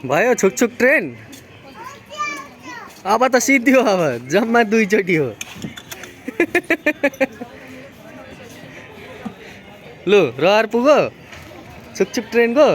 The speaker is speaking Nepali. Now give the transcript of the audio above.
भयो छुकछुक ट्रेन। अब त सिद्धियो, अब जम्मा 2 चोटि हो। लु रहर पुग्यो छुकछुक ट्रेनको।